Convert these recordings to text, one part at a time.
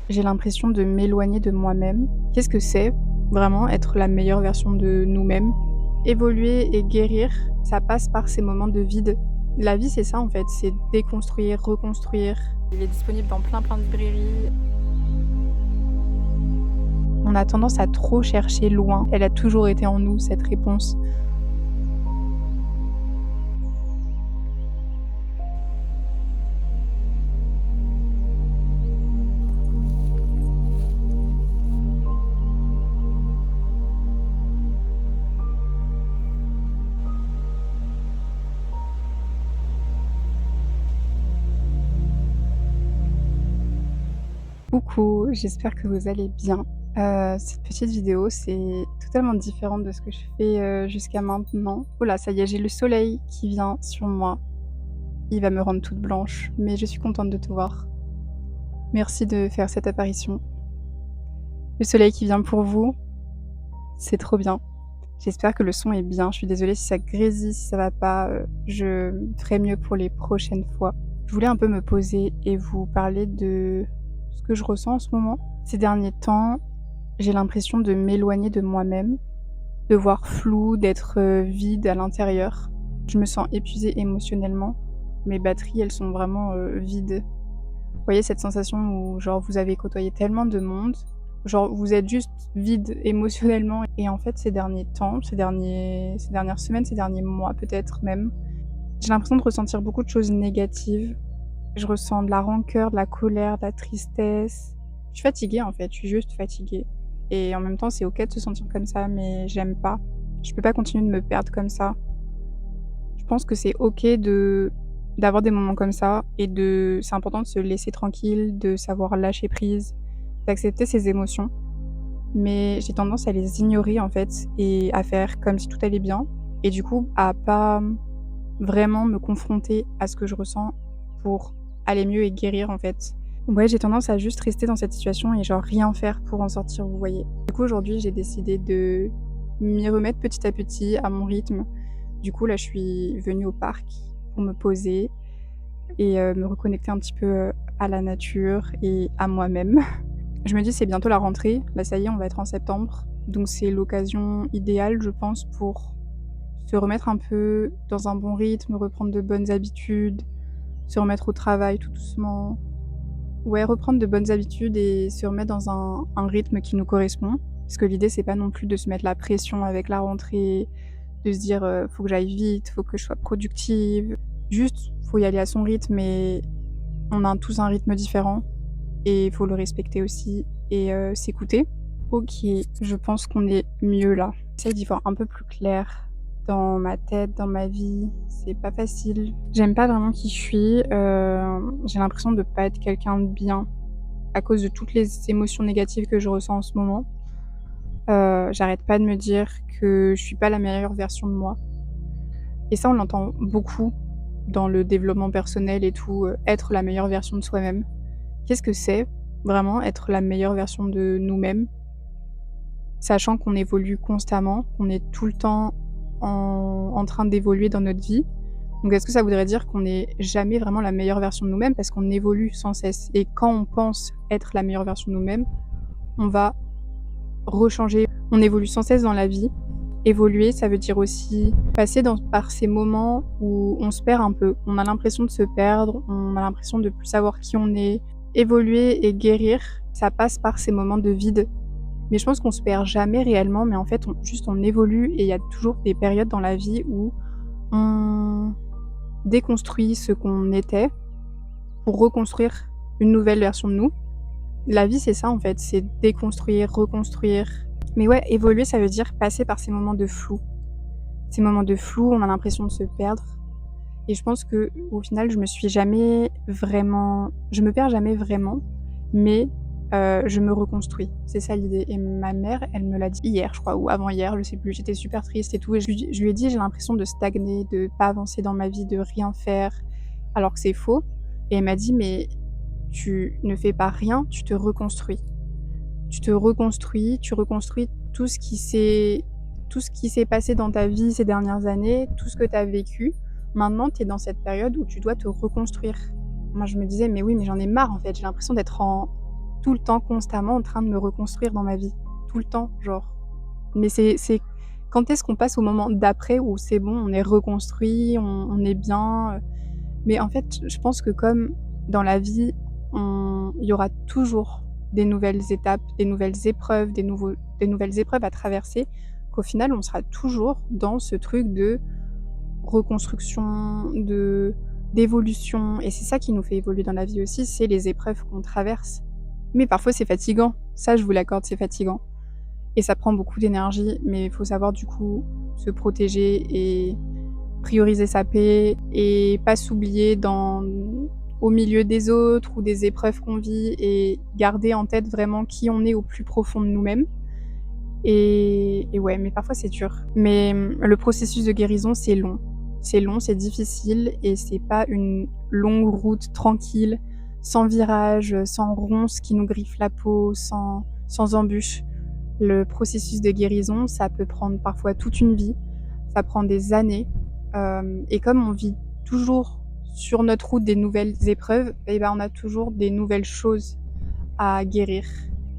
J'ai l'impression de m'éloigner de moi-même. Qu'est-ce que c'est, vraiment, être la meilleure version de nous-mêmes? Évoluer et guérir, ça passe par ces moments de vide. La vie, c'est ça, en fait, c'est déconstruire, reconstruire. Il est disponible dans plein de librairies. On a tendance à trop chercher loin. Elle a toujours été en nous, cette réponse. Coucou, j'espère que vous allez bien. Cette petite vidéo, c'est totalement différente de ce que je fais, jusqu'à maintenant. Oh là, ça y est, j'ai le soleil qui vient sur moi. Il va me rendre toute blanche, mais je suis contente de te voir. Merci de faire cette apparition. Le soleil qui vient pour vous, c'est trop bien. J'espère que le son est bien. Je suis désolée si ça grésille, si ça va pas, je ferai mieux pour les prochaines fois. Je voulais un peu me poser et vous parler de ce que je ressens en ce moment. Ces derniers temps, j'ai l'impression de m'éloigner de moi-même, de voir flou, d'être, vide à l'intérieur. Je me sens épuisée émotionnellement. Mes batteries, elles sont vraiment, vides. Vous voyez cette sensation où genre vous avez côtoyé tellement de monde, genre vous êtes juste vide émotionnellement et en fait ces derniers temps, ces dernières semaines, ces derniers mois peut-être même, j'ai l'impression de ressentir beaucoup de choses négatives. Je ressens de la rancœur, de la colère, de la tristesse. Je suis fatiguée en fait, je suis juste fatiguée et en même temps c'est OK de se sentir comme ça mais j'aime pas. Je peux pas continuer de me perdre comme ça. Je pense que c'est OK d'avoir des moments comme ça et c'est important de se laisser tranquille, de savoir lâcher prise, d'accepter ses émotions. Mais j'ai tendance à les ignorer, en fait, et à faire comme si tout allait bien et du coup, à pas, vraiment me confronter à ce que je ressens pour aller mieux et guérir, en fait. Ouais, j'ai tendance à juste rester dans cette situation et genre rien faire pour en sortir, vous voyez? Du coup, aujourd'hui, j'ai décidé de m'y remettre petit à petit à mon rythme. Du coup, là, je suis venue au parc pour me poser et me reconnecter un petit peu, à la nature et à moi-même. Je me dis: «C'est bientôt la rentrée». Là, ça y est, on va être en septembre, donc c'est l'occasion idéale, je pense, pour se remettre un peu dans un bon rythme, reprendre de bonnes habitudes, se remettre au travail tout doucement. Ouais, reprendre de bonnes habitudes et se remettre dans un rythme qui nous correspond. Parce que l'idée, c'est pas non plus de se mettre la pression avec la rentrée, de se dire, «Faut que j'aille vite, faut que je sois productive». Juste, faut y aller à son rythme et on a tous un rythme différent et il faut le respecter aussi et s'écouter. OK, je pense qu'on est mieux là. J'essaie d'y voir un peu plus clair dans ma tête, dans ma vie. C'est pas facile. J'aime pas vraiment qui je suis, j'ai l'impression de pas être quelqu'un de bien à cause de toutes les émotions négatives que je ressens en ce moment. J'arrête pas de me dire que je suis pas la meilleure version de moi et ça, on l'entend beaucoup dans le développement personnel et tout, être la meilleure version de soi-même. Qu'est-ce que c'est, vraiment, être la meilleure version de nous-mêmes? Sachant qu'on évolue constamment, qu'on est tout le temps en train d'évoluer dans notre vie. Donc est-ce que ça voudrait dire qu'on n'est jamais vraiment la meilleure version de nous-mêmes parce qu'on évolue sans cesse? Et quand on pense être la meilleure version de nous-mêmes, on va rechanger. On évolue sans cesse dans la vie. Évoluer, ça veut dire aussi passer par ces moments où on se perd un peu. On a l'impression de se perdre, on a l'impression de plus savoir qui on est. Évoluer et guérir, ça passe par ces moments de vide. Mais je pense qu'on se perd jamais réellement, mais en fait, on évolue et il y a toujours des périodes dans la vie où on déconstruit ce qu'on était pour reconstruire une nouvelle version de nous. La vie, c'est ça en fait, c'est déconstruire, reconstruire. Mais ouais, évoluer, ça veut dire passer par ces moments de flou. Ces moments de flou, on a l'impression de se perdre. Et je pense qu'au final, je me perds jamais vraiment, mais je me reconstruis. C'est ça l'idée et ma mère, elle me l'a dit hier, je crois, ou avant-hier, je sais plus. J'étais super triste et tout et je lui ai dit: «J'ai l'impression de stagner, de pas avancer dans ma vie, de rien faire», alors que c'est faux et elle m'a dit: «Mais tu ne fais pas rien, tu te reconstruis. Tu te reconstruis, tu reconstruis tout ce qui s'est passé dans ta vie ces dernières années, tout ce que tu as vécu. Maintenant, tu es dans cette période où tu dois te reconstruire». Moi, je me disais: «Mais oui, mais j'en ai marre, en fait, j'ai l'impression d'être tout le temps, constamment en train de me reconstruire dans ma vie. Tout le temps, genre. Mais c'est quand est-ce qu'on passe au moment d'après où c'est bon, on est reconstruit, on est bien, mais en fait, je pense que comme dans la vie, il y aura toujours des nouvelles étapes, des nouvelles épreuves, des nouvelles épreuves à traverser, qu'au final, on sera toujours dans ce truc de reconstruction, d'évolution et c'est ça qui nous fait évoluer dans la vie aussi, c'est les épreuves qu'on traverse. Mais parfois c'est fatigant, ça je vous l'accorde, c'est fatigant et ça prend beaucoup d'énergie, mais il faut savoir du coup se protéger et prioriser sa paix et pas s'oublier au milieu des autres ou des épreuves qu'on vit et garder en tête vraiment qui on est au plus profond de nous-mêmes et ouais, mais parfois c'est dur. Mais, le processus de guérison, c'est long. C'est long, c'est difficile et c'est pas une longue route tranquille, sans virage, sans ronces qui nous griffent la peau, sans embûches. Le processus de guérison, ça peut prendre parfois toute une vie, ça prend des années, et comme on vit toujours sur notre route des nouvelles épreuves et ben, on a toujours des nouvelles choses à guérir.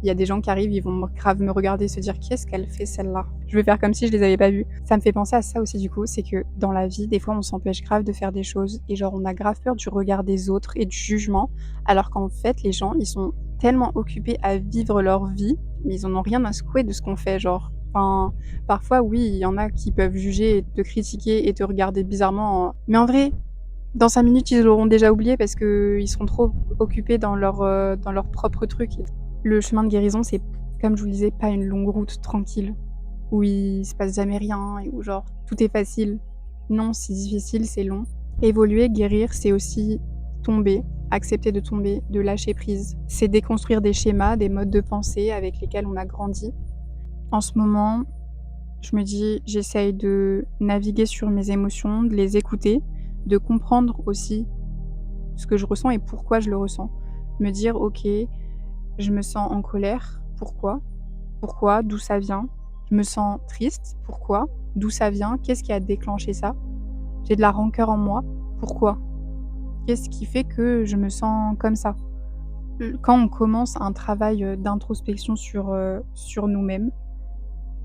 Il y a des gens qui arrivent, ils vont grave me regarder et se dire: «Qu'est-ce qu'elle fait celle-là?» Je vais faire comme si je les avais pas vus. Ça me fait penser à ça aussi du coup, c'est que dans la vie, des fois, on s'empêche grave de faire des choses et genre on a grave peur du regard des autres et du jugement, alors qu'en fait, les gens, ils sont tellement occupés à vivre leur vie, mais ils en ont rien à secouer de ce qu'on fait, genre. Enfin, parfois oui, il y en a qui peuvent juger et te critiquer et te regarder bizarrement, mais en vrai, dans 5 minutes, ils l'auront déjà oublié parce qu'ils seront trop occupés dans leur propre truc. Le chemin de guérison, c'est, comme je vous le disais, pas une longue route tranquille, où il se passe jamais rien et où genre tout est facile. Non, c'est difficile, c'est long. Évoluer, guérir, c'est aussi tomber, accepter de tomber, de lâcher prise. C'est déconstruire des schémas, des modes de pensée avec lesquels on a grandi. En ce moment, je me dis, j'essaye de naviguer sur mes émotions, de les écouter, de comprendre aussi ce que je ressens et pourquoi je le ressens. Me dire: «OK, je me sens en colère. Pourquoi? Pourquoi? D'où ça vient? Je me sens triste. Pourquoi? D'où ça vient? Qu'est-ce qui a déclenché ça? J'ai de la rancœur en moi. Pourquoi? Qu'est-ce qui fait que je me sens comme ça?» Quand on commence un travail, d'introspection sur nous-mêmes,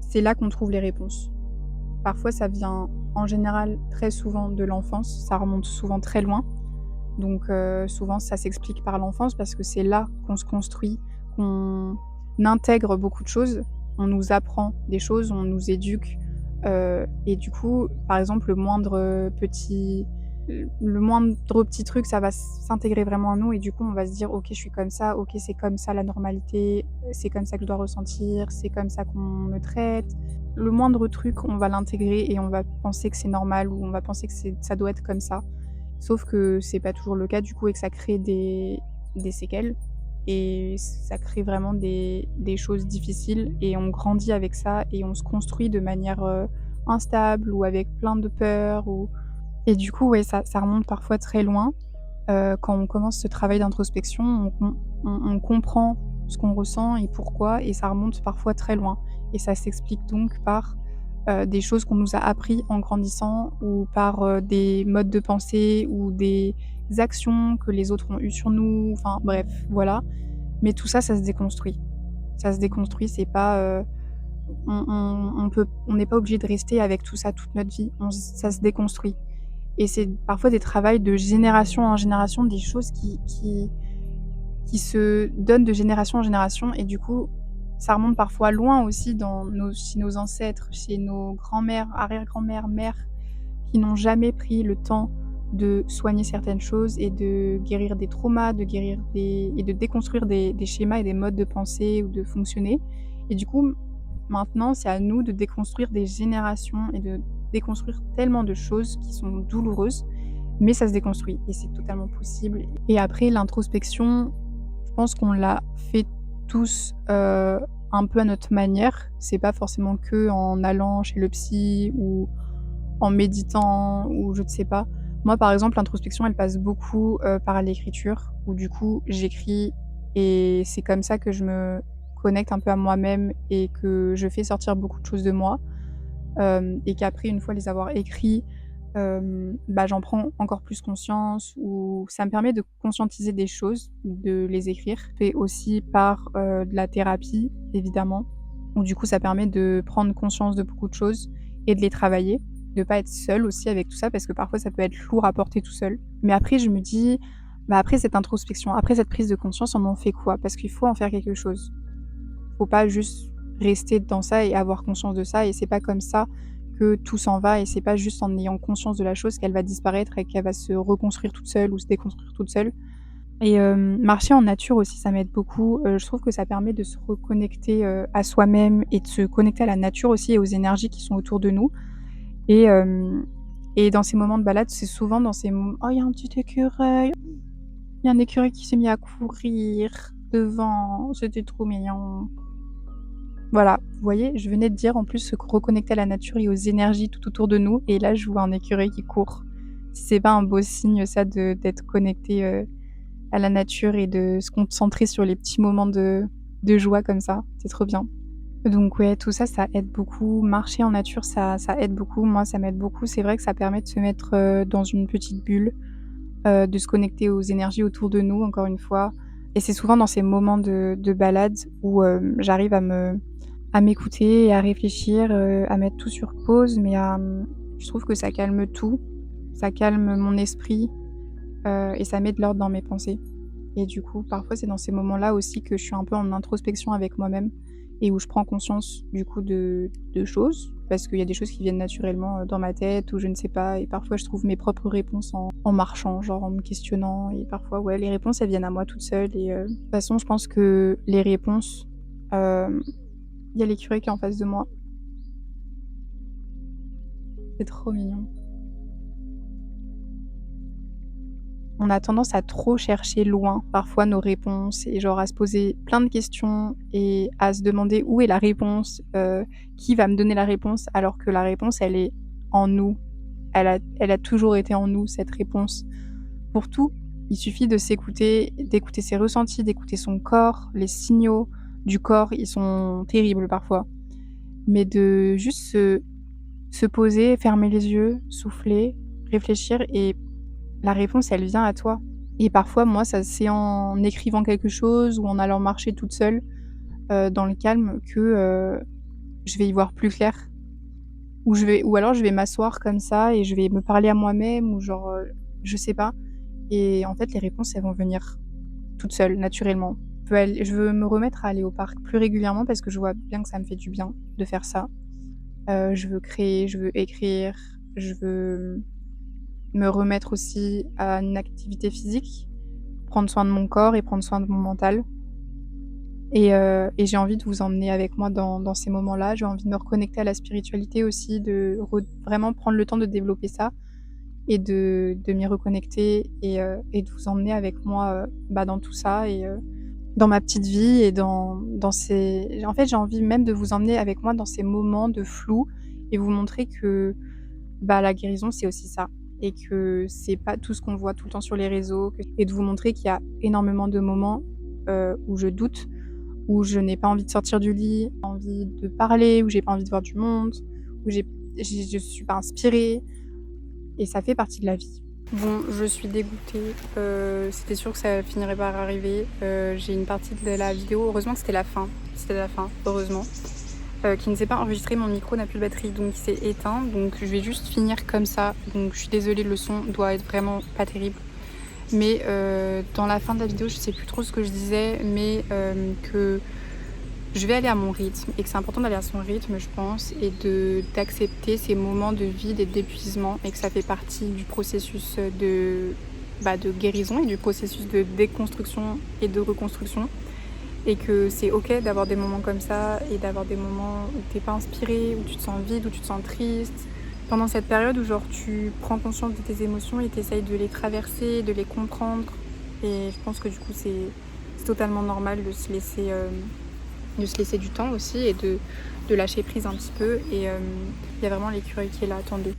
c'est là qu'on trouve les réponses. Parfois, ça vient en général très souvent de l'enfance, ça remonte souvent très loin. Donc souvent ça s'explique par l'enfance parce que c'est là qu'on se construit, qu'on intègre beaucoup de choses. On nous apprend des choses, on nous éduque, et du coup, par exemple, le moindre petit truc, ça va s'intégrer vraiment à nous et du coup, on va se dire: «OK, je suis comme ça. OK, c'est comme ça la normalité. C'est comme ça que je dois ressentir. C'est comme ça qu'on me traite». Le moindre truc, on va l'intégrer et on va penser que c'est normal ou on va penser que ça doit être comme ça. Sauf que c'est pas toujours le cas du coup et que ça crée des séquelles et ça crée vraiment des choses difficiles et on grandit avec ça et on se construit de manière, instable ou avec plein de peurs ou et du coup, ouais, ça remonte parfois très loin. Quand on commence ce travail d'introspection, on comprend ce qu'on ressent et pourquoi et ça remonte parfois très loin et ça s'explique donc par, des choses qu'on nous a appris en grandissant ou par, des modes de pensée ou des actions que les autres ont eues sur nous, enfin bref, voilà. Mais tout ça, ça se déconstruit. Ça se déconstruit, c'est pas, on n'est pas obligé de rester avec tout ça toute notre vie. Ça se déconstruit et c'est parfois des travails de génération en génération, des choses qui se donnent de génération en génération et du coup, ça remonte parfois loin aussi chez nos ancêtres, chez nos grands-mères, arrière-grand-mères, mères, qui n'ont jamais pris le temps de soigner certaines choses et de guérir des traumas, de déconstruire des schémas et des modes de pensée ou de fonctionner et du coup, maintenant, c'est à nous de déconstruire des générations et de déconstruire tellement de choses qui sont douloureuses, mais ça se déconstruit et c'est totalement possible et après l'introspection, je pense qu'on l'a fait tous, un peu à notre manière. C'est pas forcément qu'en allant chez le psy ou en méditant ou je ne sais pas. Moi, par exemple, l'introspection, elle passe beaucoup, par l'écriture où du coup, j'écris et c'est comme ça que je me connecte un peu à moi-même et que je fais sortir beaucoup de choses de moi, et qu'après, une fois les avoir écrits, bah, j'en prends encore plus conscience ou ça me permet de conscientiser des choses, de les écrire. Et aussi par, de la thérapie évidemment, où du coup ça permet de prendre conscience de beaucoup de choses et de les travailler, de pas être seule aussi avec tout ça parce que parfois ça peut être lourd à porter tout seul. Mais après je me dis: «Bah, après cette introspection, après cette prise de conscience, on en fait quoi?» Parce qu'il faut en faire quelque chose. Faut pas juste rester dans ça et avoir conscience de ça et c'est pas comme ça que tout s'en va et c'est pas juste en ayant conscience de la chose qu'elle va disparaître et qu'elle va se reconstruire toute seule ou se déconstruire toute seule et marcher en nature aussi, ça m'aide beaucoup. Je trouve que ça permet de se reconnecter, à soi-même et de se connecter à la nature aussi et aux énergies qui sont autour de nous et dans ces moments de balade, c'est souvent dans ces mom «Oh, il y a un petit écureuil, il y a un écureuil qui s'est mis à courir devant, c'était trop mignon». Voilà, vous voyez, je venais de dire en plus se reconnecter à la nature et aux énergies tout autour de nous et là je vois un écureuil qui court. Si c'est pas un beau signe ça de d'être connecté, à la nature et de se concentrer sur les petits moments de joie comme ça, c'est trop bien. Donc ouais, tout ça, ça aide beaucoup. Marcher en nature, ça aide beaucoup. Moi, ça m'aide beaucoup. C'est vrai que ça permet de se mettre, dans une petite bulle, de se connecter aux énergies autour de nous, encore une fois et c'est souvent dans ces moments de balade où, j'arrive à m'écouter et à réfléchir, à mettre tout sur pause, mais je trouve que ça calme tout. Ça calme mon esprit, et ça met de l'ordre dans mes pensées et du coup, parfois, c'est dans ces moments-là aussi que je suis un peu en introspection avec moi-même et où je prends conscience, du coup, de choses. Parce qu'il y a des choses qui viennent naturellement, dans ma tête ou je ne sais pas et parfois je trouve mes propres réponses en marchant, genre en me questionnant et parfois, ouais, les réponses, elles viennent à moi toutes seules et de toute façon, je pense que les réponses, hem, il y a l'écureuil qui est en face de moi. C'est trop mignon. On a tendance à trop chercher loin, parfois, nos réponses et genre à se poser plein de questions et à se demander où est la réponse, qui va me donner la réponse alors que la réponse, elle est en nous. Elle a toujours été en nous, cette réponse. Pour tout, il suffit de s'écouter, d'écouter ses ressentis, d'écouter son corps. Les signaux du corps, ils sont terribles parfois. Mais de juste se poser, fermer les yeux, souffler, réfléchir et la réponse, elle vient à toi. Et parfois, moi, ça c'est en écrivant quelque chose ou en allant marcher toute seule, dans le calme que, je vais y voir plus clair. Ou alors je vais m'asseoir comme ça et je vais me parler à moi-même ou genre, je sais pas et en fait, les réponses, elles vont venir toutes seules, naturellement. Je veux me remettre à aller au parc plus régulièrement parce que je vois bien que ça me fait du bien de faire ça. Je veux créer, je veux écrire, je veux me remettre aussi à une activité physique, prendre soin de mon corps et prendre soin de mon mental et j'ai envie de vous emmener avec moi dans ces moments-là. J'ai envie de me reconnecter à la spiritualité aussi, de vraiment prendre le temps de développer ça et de m'y reconnecter et de vous emmener avec moi, bah, dans tout ça et dans ma petite vie et dans ces en fait, j'ai envie même de vous emmener avec moi dans ces moments de flou et vous montrer que bah, la guérison, c'est aussi ça et que c'est pas tout ce qu'on voit tout le temps sur les réseaux que et de vous montrer qu'il y a énormément de moments, où je doute, où je n'ai pas envie de sortir du lit, pas envie de parler, où j'ai pas envie de voir du monde, où je suis pas inspirée et ça fait partie de la vie. Bon, je suis dégoûtée, c'était sûr que ça finirait par arriver. J'ai une partie de la vidéo heureusement que c'était la fin, heureusement. Qui ne s'est pas enregistré, mon micro n'a plus de batterie donc il s'est éteint, donc je vais juste finir comme ça, donc je suis désolée, le son doit être vraiment pas terrible. Mais dans la fin de la vidéo, je sais plus trop ce que je disais, mais que je vais aller à mon rythme et que c'est important d'aller à son rythme, je pense, et d'accepter ces moments de vide et d'épuisement et que ça fait partie du processus de guérison et du processus de déconstruction et de reconstruction et que c'est OK d'avoir des moments comme ça et d'avoir des moments où t'es pas inspiré, où tu te sens vide, où tu te sens triste. Pendant cette période où genre tu prends conscience de tes émotions et tu de les traverser, de les comprendre et je pense que du coup c'est totalement normal de se laisser du temps aussi et de lâcher prise un petit peu et il y a vraiment l'écureuil qui est là, attendez.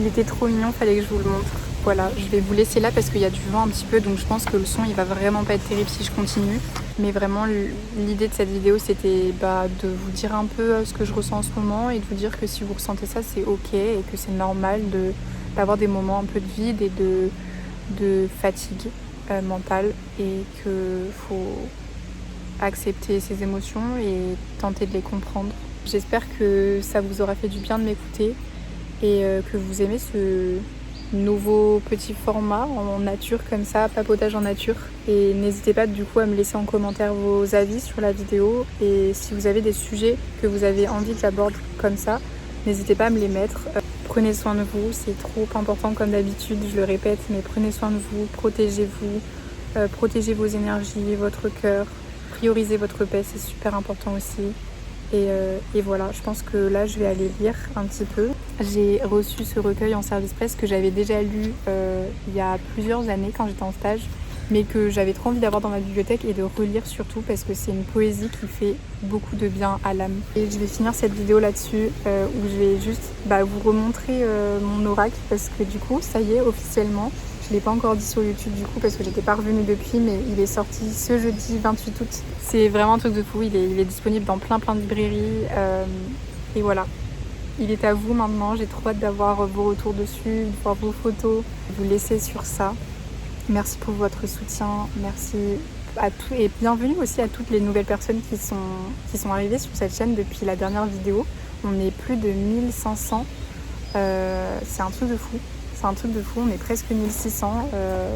Il était trop mignon, fallait que je vous le montre. Voilà, je vais vous laisser là parce qu'il y a du vent un petit peu, donc je pense que le son il va vraiment pas être terrible si je continue. Mais vraiment l'idée de cette vidéo c'était de vous dire un peu ce que je ressens en ce moment et de vous dire que si vous ressentez ça c'est ok et que c'est normal d'avoir des moments un peu de vide et de fatigue mentale et que faut accepter ses émotions et tenter de les comprendre. J'espère que ça vous aura fait du bien de m'écouter et que vous aimez ce nouveau petit format en nature comme ça, papotage en nature. Et n'hésitez pas du coup à me laisser en commentaire vos avis sur la vidéo et si vous avez des sujets que vous avez envie que j'aborde comme ça, n'hésitez pas à me les mettre. Prenez soin de vous, c'est trop important comme d'habitude, je le répète, mais prenez soin de vous, protégez-vous, protégez vos énergies, votre cœur, priorisez votre paix, c'est super important aussi. Et voilà, je pense que là je vais aller lire un petit peu. J'ai reçu ce recueil en service presse que j'avais déjà lu il y a plusieurs années quand j'étais en stage, mais que j'avais trop envie d'avoir dans ma bibliothèque et de relire surtout parce que c'est une poésie qui fait beaucoup de bien à l'âme. Et je vais finir cette vidéo là-dessus où je vais juste vous remontrer mon oracle parce que du coup ça y est officiellement. Je ne l'ai pas encore dit sur YouTube du coup parce que j'étais pas revenue depuis, mais il est sorti ce jeudi 28 août. C'est vraiment un truc de fou, il est disponible dans plein de librairies et voilà. Il est à vous maintenant, j'ai trop hâte d'avoir vos retours dessus, de voir vos photos, de vous laisser sur ça. Merci pour votre soutien, merci à tous et bienvenue aussi à toutes les nouvelles personnes qui sont arrivées sur cette chaîne depuis la dernière vidéo. On est plus de 1500, c'est un truc de fou. C'est un truc de fou, on est presque 1600,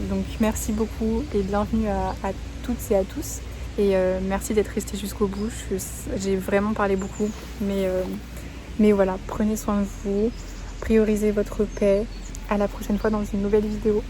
donc merci beaucoup et bienvenue à toutes et à tous. Et merci d'être resté jusqu'au bout, j'ai vraiment parlé beaucoup, mais voilà, prenez soin de vous, priorisez votre paix. À la prochaine fois dans une nouvelle vidéo.